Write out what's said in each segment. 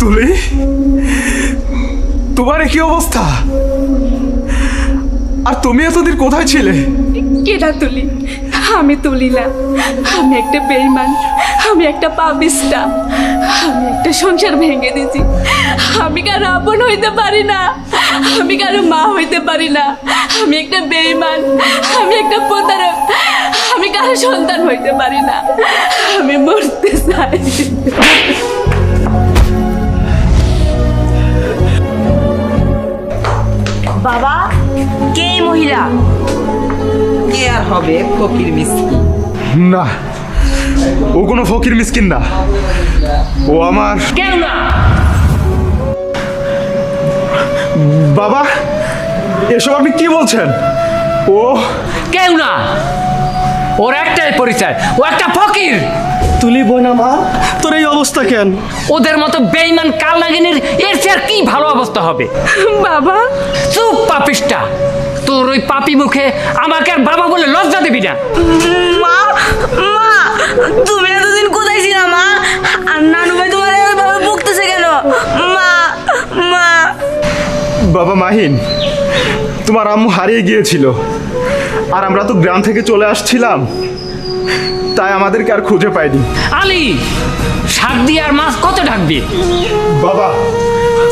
তুলি, তোমার কি অবস্থা? আর তুমি এতদিন কোথায় ছিলে? কেডা তুলি? আমি তুলি না। আমি একটা বেঈমান, আমি একটা পাপিষ্টা, আমি একটা সংসার ভেঙে দিয়েছি। আমি কারো আপন হইতে পারি না, আমি কারো মা হইতে পারি না। আমি একটা বেঈমান, আমি একটা প্রতারক, আমি কারো সন্তান হইতে পারি না। আমি মরতে চাই। বাবা, কে এই মহিলা? কে আর হবে? ফকির মিসকিন। না, ও কোনো ফকির মিসকিন না। ও আমার কেউ না। বাবা। এসব আপনি কি বলছেন? ও কেউ না, ওর একটাই পরিচয়, ও একটা ফকির। তুলি বই না মা, তোর এই অবস্থা কেন? ওদের মতো বেঈমান কালনাগিনীর এর চেয়ে আর কি ভালো অবস্থা হবে? বাবা, চুপ পাপিষ্টা, তোর ওই পাপি মুখে আমাকে আর বাবা বলে লজ্জা দিবি না। মা, মা, তুমি এতদিন কোথায় ছিলা মা? আর নানু ভাই তোমার এভাবে বকতেছে কেন? মা, মা। বাবা মাহিন, তোমার আম্মু হারিয়ে গিয়েছিল, আর আমরা তো গ্রাম থেকে চলে আসছিলাম, তাই আমাদেরকে আর খুঁজে পাইনি। আলী, শাক দিয়ে আর মাছ কত ঢাকবি? বাবা,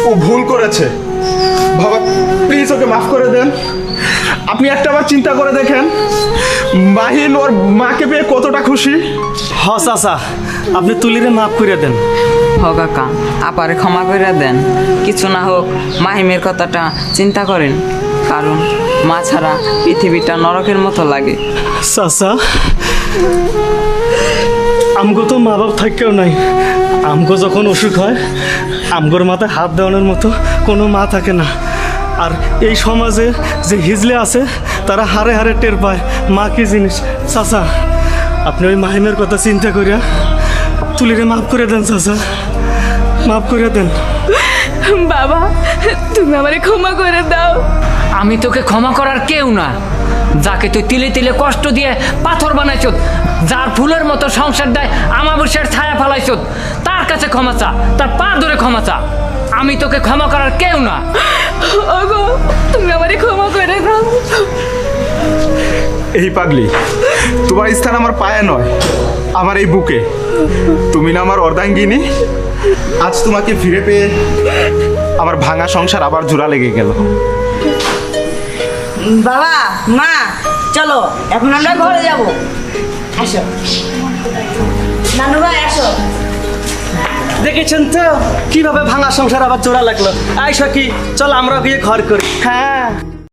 ও ভুল করেছে। বাবা প্লিজ ওকে মাফ করে দেন। আপনি একটা বার চিন্তা করে দেখেন, মাহিন ওর মাকে পেয়ে কতটা খুশি। হ চাচা, আপনি তুলিরে মাফ করে দেন। হ কাকা, আপারে ক্ষমা করে দেন। কিছু না হোক, মাহিমের কথাটা চিন্তা করেন, কারণ মা ছাড়া পৃথিবীটা নরকের মতো লাগে। চাচা, আমগো তো মা বাপ থাকেও নাই। আমগো যখন অসুখ হয়, আমগোর মাথায় হাত দেওয়ানোর মতো কোনো মা থাকে না। আর এই সমাজে যে হিজলে আছে, তারা হারে হারে টের পায় মা কি জিনিস। চাচা, আপনি ওই মাহিমের কথা চিন্তা করিয়া তুলিরে মাফ করে দেন চাচা, মাফ করে দেন। বাবা, তুমি আমারে ক্ষমা করে দাও। আমি তোকে ক্ষমা করার কেউ না। যাকে তুই তিলে তিলে কষ্ট দিয়ে পাথর বানাইছ, যার ফুলের মতো সংসার দেয় আমাবস্যার ছায়া ফালাইছ, তার কাছে ক্ষমা চা, তার পা ধরে ক্ষমা চা। আমি তোকে ক্ষমা করার কেউ না। ওগো, তুমি আমারে ক্ষমা করে দাও। এই পাগলি, তোমার স্থান আমার পায়ে নয়, আমার এই বুকে। তুমি না আমার অর্ধাঙ্গিনী। আজ তোমাকে ফিরে পেয়ে আমার ভাঙা সংসার আবার জোড়া লেগে গেল। বাবা, মা, চলো এখন আমরা ঘরে যাব। আসো নানু ভাই, আসো। দেখেছেন তো কিভাবে ভাঙা সংসার আবার জোড়া লাগলো। আইসা কি, চল আমরা গিয়ে ঘর করি। হ্যাঁ।